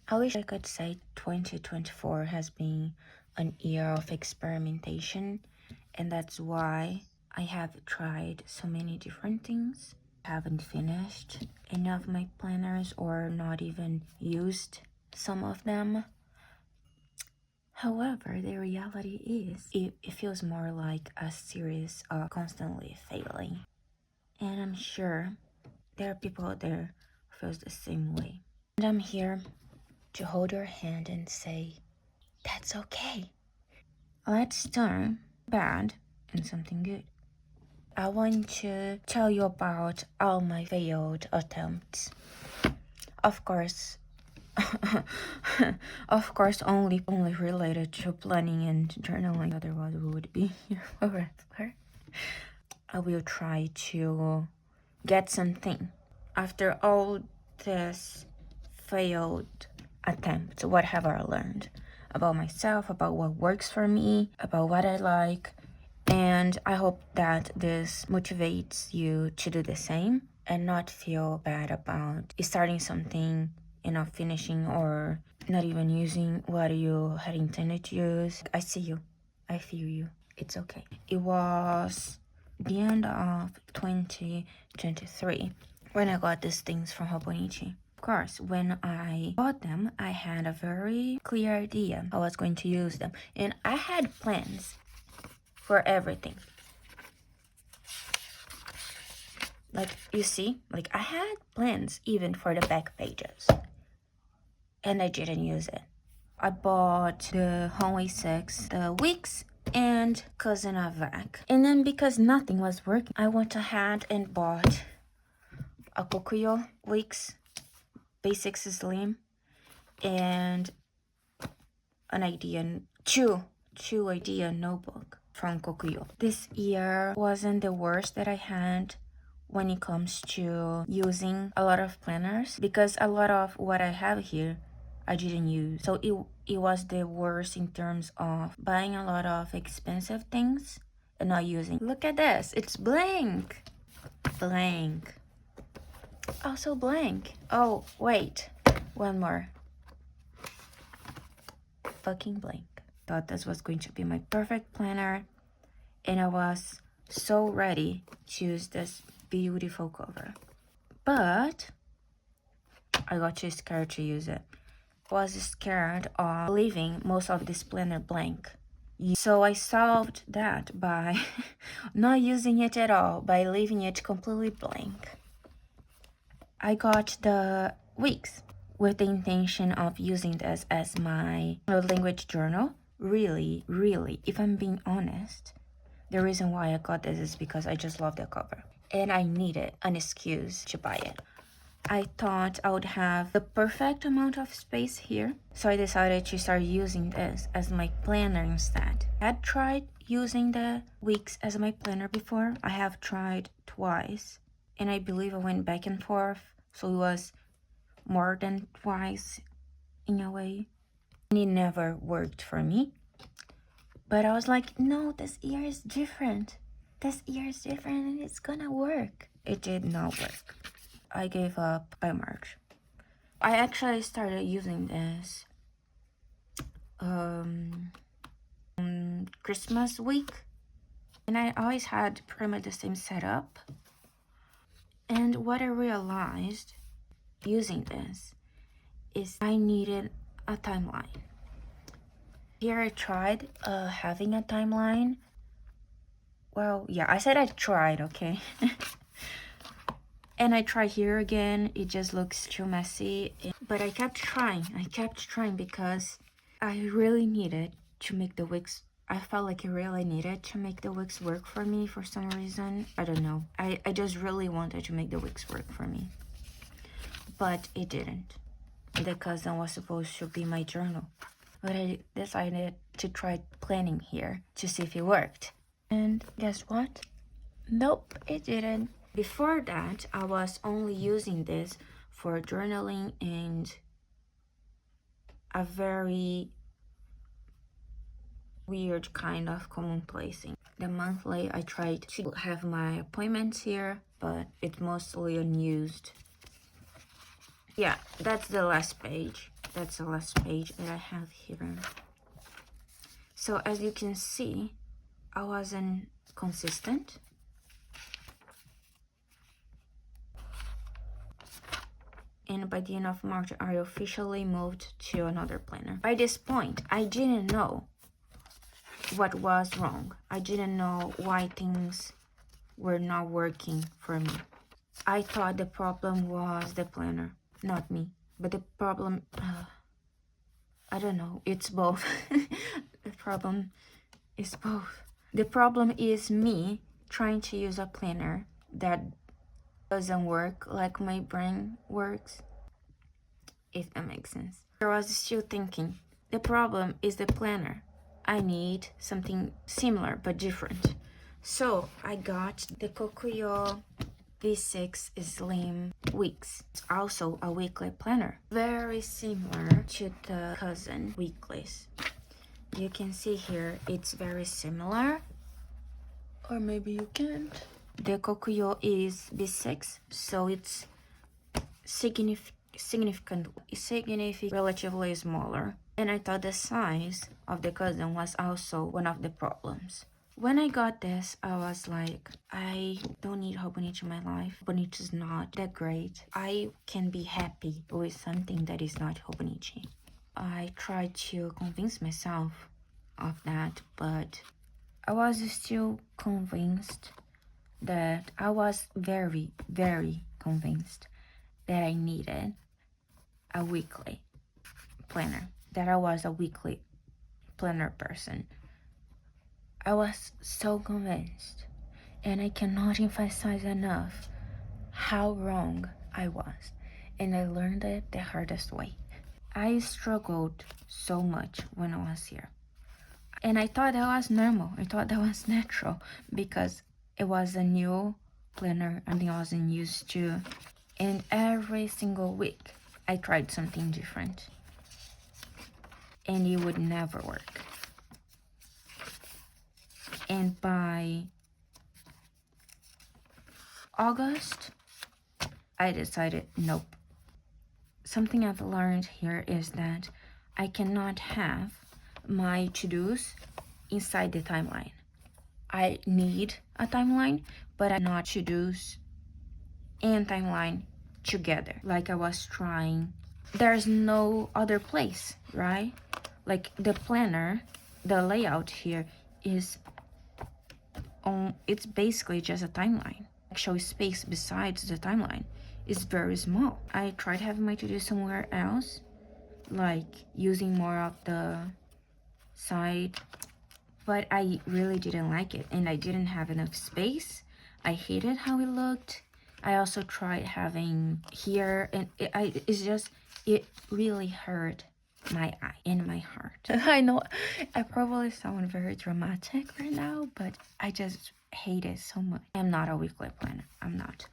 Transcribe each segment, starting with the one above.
I wish I could say 2024 has been an year of experimentation, and that's why I have tried so many different things. I haven't finished any of my planners or not even used some of them. However, the reality is it feels more like a series of constantly failing. And I'm sure there are people out there who feels the same way. And I'm here to hold your hand and say, that's okay. Let's turn bad into something good. I want to tell you about all my failed attempts. Of course, only related to planning and journaling, otherwise we would be here forever. I will try to get something. After all this failed attempts, what have I learned about myself, about what works for me, about what I like? And I hope that this motivates you to do the same and not feel bad about starting something and not finishing or not even using what you had intended to use. I see you. I feel you. It's okay. It was the end of 2023 when I got these things from Hobonichi. Of course, when I bought them, I had a very clear idea I was going to use them, and I had plans for everything. Like, you see, like I had plans even for the back pages, and I didn't use it. I bought the Honway 6, the Wix, and Cousin Avec. And then because nothing was working, I went ahead and bought a Kokuyo Wix Basics Slim and an idea, two idea notebook from Kokuyo. This year wasn't the worst that I had when it comes to using a lot of planners, because a lot of what I have here I didn't use. So it was the worst in terms of buying a lot of expensive things and not using. Look at this, it's blank. Blank. Also blank. Oh, wait. One more. Fucking blank. Thought this was going to be my perfect planner, and I was so ready to use this beautiful cover. But I got too scared to use it. I was scared of leaving most of this planner blank. So I solved that by not using it at all, by leaving it completely blank. I got the Wix with the intention of using this as my language journal. Really, if I'm being honest, the reason why I got this is because I just love the cover. And I needed an excuse to buy it. I thought I would have the perfect amount of space here, so I decided to start using this as my planner instead. I had tried using the Wix as my planner before. I have tried twice, and I believe I went back and forth, so it was more than twice in a way. And it never worked for me. But I was like, no, this year is different. This year is different and it's gonna work. It did not work. I gave up by March. I actually started using this Christmas week, and I always had pretty much the same setup. And what I realized using this is I needed a timeline. Here I tried having a timeline. Well, yeah, I said I tried, okay? And I tried here again, it just looks too messy. But I kept trying because I really needed to make the Wix. I felt like I really needed to make the Wix work for me for some reason. I don't know. I just really wanted to make the Wix work for me. But it didn't. The cousin was supposed to be my journal. But I decided to try planning here to see if it worked. And guess what? Nope, it didn't. Before that, I was only using this for journaling and a very weird kind of commonplacing. The monthly, I tried to have my appointments here, but it's mostly unused. Yeah, that's the last page. That's the last page that I have here. So as you can see, I wasn't consistent. And by the end of March, I officially moved to another planner. By this point, I didn't know what was wrong. I didn't know why things were not working for me. I thought the problem was the planner, not me. But the problem, I don't know, it's both. The problem is both. The problem is me trying to use a planner that doesn't work like my brain works, if that makes sense. I was still thinking, the problem is the planner. I need something similar but different. So I got the Kokuyo V6 Slim Weeks. It's also a weekly planner, very similar to the cousin weeklies. You can see here it's very similar, or maybe you can't. The Kokuyo is V6, so it's significantly relatively smaller. And I thought the size of the cousin was also one of the problems. When I got this, I was like, I don't need Hobonichi in my life. Hobonichi is not that great. I can be happy with something that is not Hobonichi. I tried to convince myself of that, but I was still convinced that I was very, very convinced that I needed a weekly planner, that I was a weekly planner person. I was so convinced, and I cannot emphasize enough how wrong I was, and I learned it the hardest way. I struggled so much when I was here, and I thought that was normal. I thought that was natural because it was a new planner, something I wasn't used to, and every single week I tried something different, and it would never work. And by August, I decided, nope. Something I've learned here is that I cannot have my to-dos inside the timeline. I need a timeline, but I not to-dos and timeline together, like I was trying. There's no other place, right? Like the planner, the layout here is it's basically just a timeline. Actual space besides the timeline is very small. I tried having my to-do somewhere else, like using more of the side, but I really didn't like it, and I didn't have enough space. I hated how it looked. I also tried having here, and it really hurt my eye and my heart. I know I probably sound very dramatic right now, but I just hate it so much. I'm not a weekly planner. I'm not.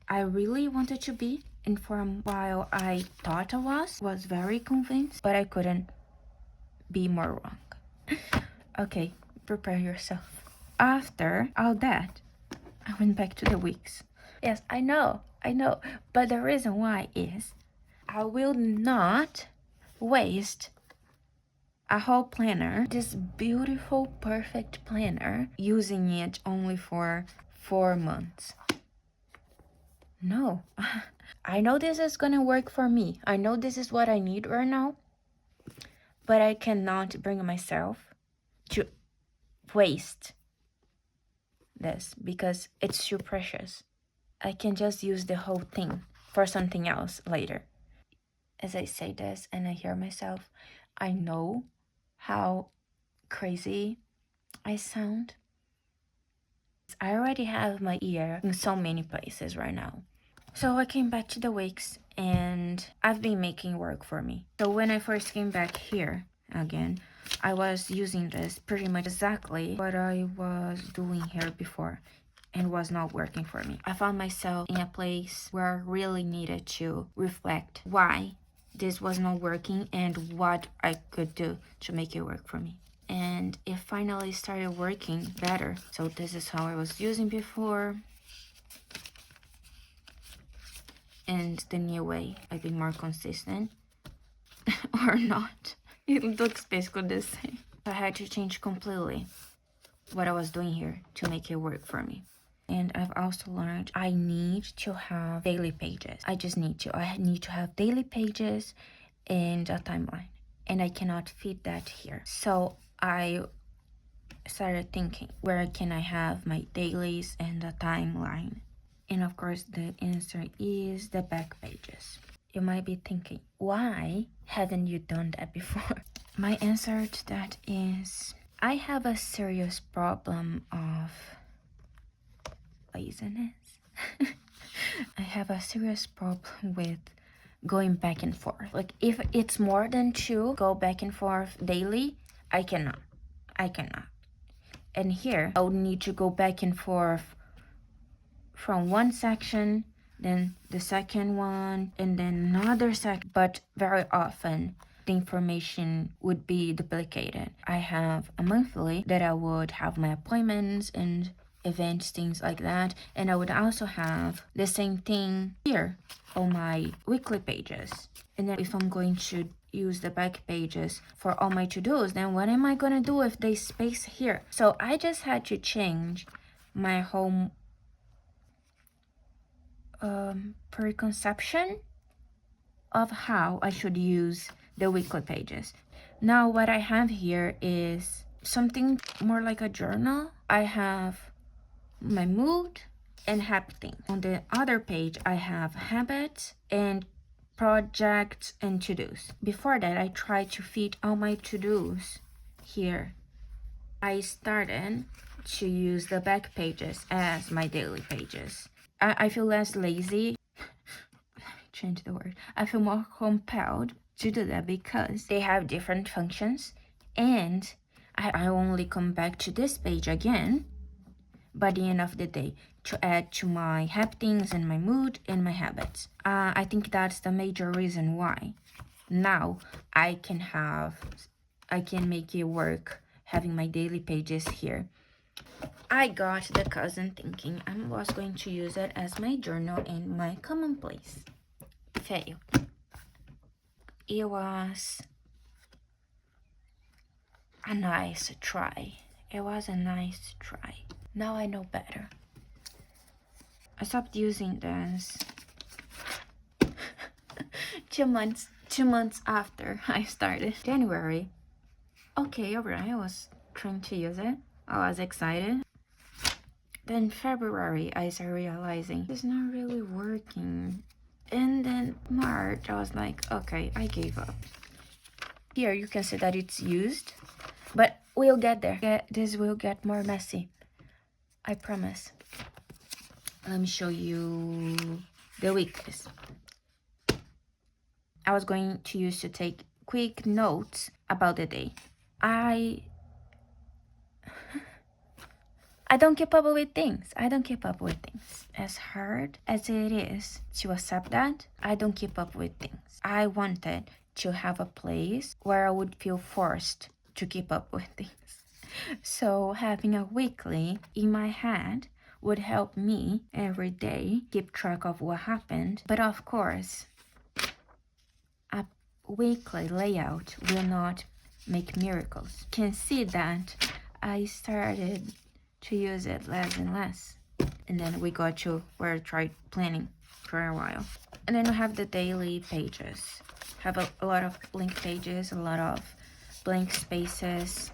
I really wanted to be, and for a while I thought I was very convinced, but I couldn't be more wrong. Okay, prepare yourself. After all that, I went back to the weeks. Yes, I know, but the reason why is I will not waste a whole planner, this beautiful, perfect planner, using it only for 4 months. No, I know this is gonna work for me. I know this is what I need right now, but I cannot bring myself to waste this because it's too precious. I can just use the whole thing for something else later. As I say this and I hear myself, I know how crazy I sound. I already have my ear in so many places right now. So I came back to the weeks and I've been making work for me. So when I first came back here again, I was using this pretty much exactly what I was doing here before and was not working for me. I found myself in a place where I really needed to reflect why this was not working and what I could do to make it work for me. And it finally started working better. So this is how I was using before. And the new way, I've been more consistent. or not. It looks basically the same. I had to change completely what I was doing here to make it work for me. And I've also learned I need to have daily pages. I need to have daily pages and a timeline. And I cannot fit that here. So I started thinking, where can I have my dailies and a timeline? And of course, the answer is the back pages. You might be thinking, why haven't you done that before? My answer to that is, I have a serious problem of laziness. I have a serious problem with going back and forth. Like, if it's more than 2 go back and forth daily, I cannot. And here, I would need to go back and forth from one section, then the second one, and then another section. But very often, the information would be duplicated. I have a monthly that I would have my appointments and events, things like that. And I would also have the same thing here on my weekly pages. And then if I'm going to use the back pages for all my to-dos, then what am I gonna do with the space here? So I just had to change my whole preconception of how I should use the weekly pages. Now what I have here is something more like a journal. I have my mood and happy things. On the other page, I have habits and projects and to-dos. Before that, I tried to fit all my to-dos here. I started to use the back pages as my daily pages. I feel less lazy. Change the word. I feel more compelled to do that because they have different functions, and I only come back to this page again by the end of the day to add to my happy things and my mood and my habits. I think that's the major reason why now I can make it work having my daily pages here. I got the cousin thinking I was going to use it as my journal and my commonplace. Fail. It was a nice try. Now I know better. I stopped using this 2 months after I started. January. Okay, alright, I was trying to use it. I was excited. Then February, I started realizing it's not really working. And then March, I was like, okay, I gave up. Here you can see that it's used, but we'll get there. This will get more messy. I promise. Let me show you the weeklies. I was going to use to take quick notes about the day. I don't keep up with things. As hard as it is to accept that, I don't keep up with things. I wanted to have a place where I would feel forced to keep up with things. So having a weekly in my head would help me every day keep track of what happened. But of course, a weekly layout will not make miracles. You can see that I started to use it less and less. And then we got to where I tried planning for a while. And then we have the daily pages. Have a lot of link pages, a lot of blank spaces,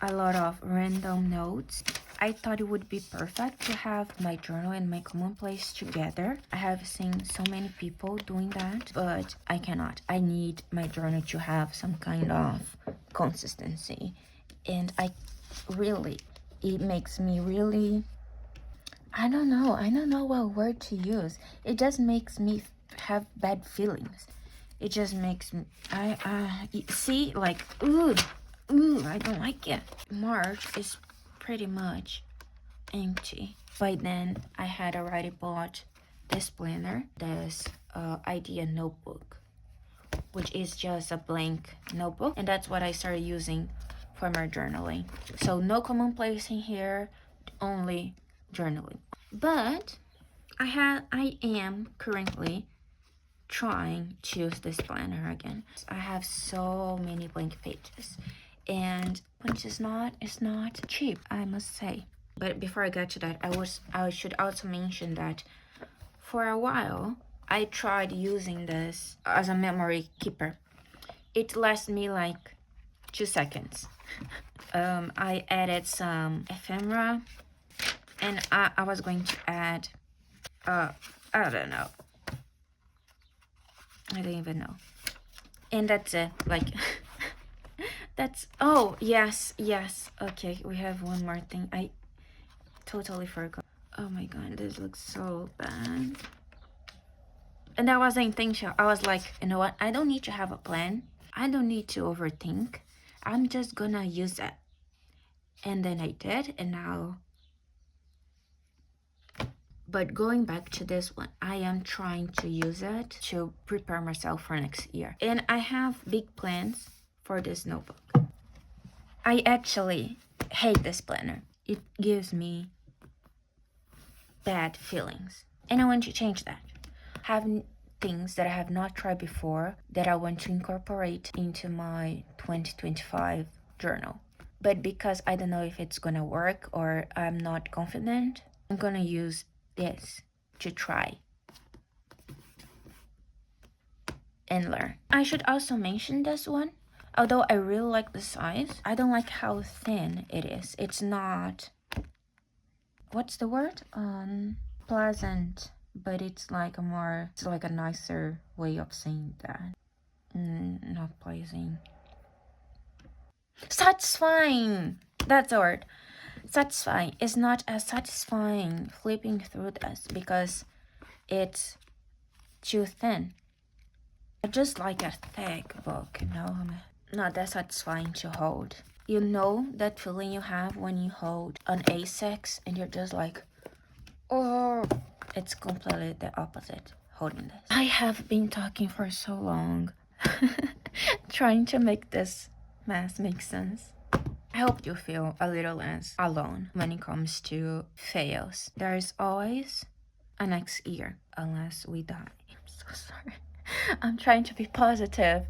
a lot of random notes. I thought it would be perfect to have my journal and my commonplace together. I have seen so many people doing that, but I cannot. I need my journal to have some kind of consistency. And it makes me really, I don't know what word to use. It just makes me have bad feelings. It just makes me, see, like, ooh, I don't like it. March is pretty much empty. By then, I had already bought this planner, this idea notebook, which is just a blank notebook. And that's what I started using for my journaling. So no commonplace in here, only journaling. But I am currently trying to use this planner again. I have so many blank pages, and it's not cheap, I must say. But before I get to that, I should also mention that for a while I tried using this as a memory keeper. It lasted me like 2 seconds. I added some ephemera, and I was going to add I don't know, I don't even know, and that's it. Like that's, oh yes, okay, we have one more thing. I totally forgot. Oh my god, this looks so bad. And that wasn't intentional. I was like, you know what, I don't need to have a plan, I don't need to overthink, I'm just gonna use it. And then I did, and now. But going back to this one, I am trying to use it to prepare myself for next year. And I have big plans for this notebook. I actually hate this planner. It gives me bad feelings. And I want to change that. Have things that I have not tried before that I want to incorporate into my 2025 journal. But because I don't know if it's gonna work or I'm not confident, I'm gonna use this to try and learn. I should also mention this one. Although I really like the size, I don't like how thin it is. It's not, what's the word? Pleasant, but it's like a nicer way of saying that. Not pleasing. Satisfying! That's the word. Satisfying. It's not as satisfying flipping through this because it's too thin. I just like a thick book, you know? Not that satisfying to hold. You know that feeling you have when you hold an A6 and you're just like, oh, it's completely the opposite holding this. I have been talking for so long, trying to make this mess make sense. I hope you feel a little less alone when it comes to fails. There is always a next year, unless we die. I'm so sorry. I'm trying to be positive.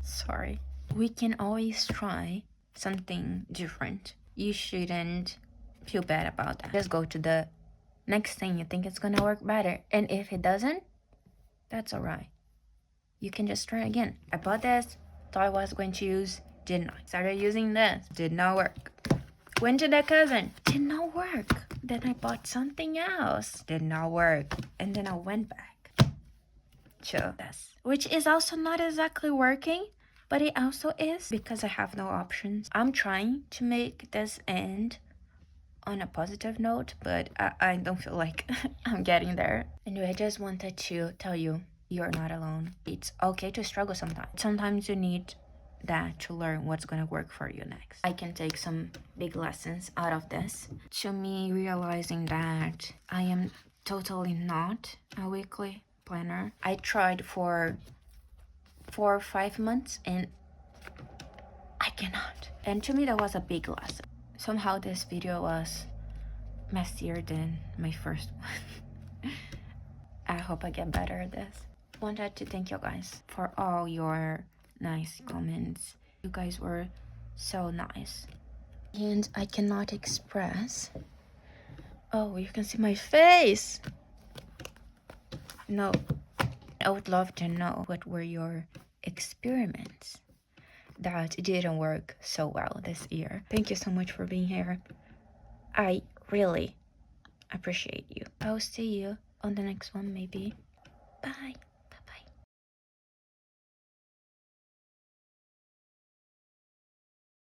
Sorry. We can always try something different. You shouldn't feel bad about that. Just go to the next thing you think it's gonna work better. And if it doesn't, that's alright. You can just try again. I bought this, thought I was going to use, did not. Started using this, did not work. Went to the cousin, did not work. Then I bought something else, did not work. And then I went back to this, which is also not exactly working, but it also is because I have no options. I'm trying to make this end on a positive note, but I don't feel like I'm getting there. Anyway, I just wanted to tell you, you're not alone. It's okay to struggle sometimes. Sometimes you need that to learn what's gonna work for you next. I can take some big lessons out of this. To me, realizing that I am totally not a weekly planner. I tried for 4 or 5 months and I cannot. And to me, that was a big lesson. Somehow this video was messier than my first one. I hope I get better at this. Wanted to thank you guys for all your nice comments. You guys were so nice. And I cannot express. Oh, you can see my face. No, I would love to know what were your experiments that didn't work so well this year. Thank you so much for being here. I really appreciate you. I'll see you on the next one maybe. Bye.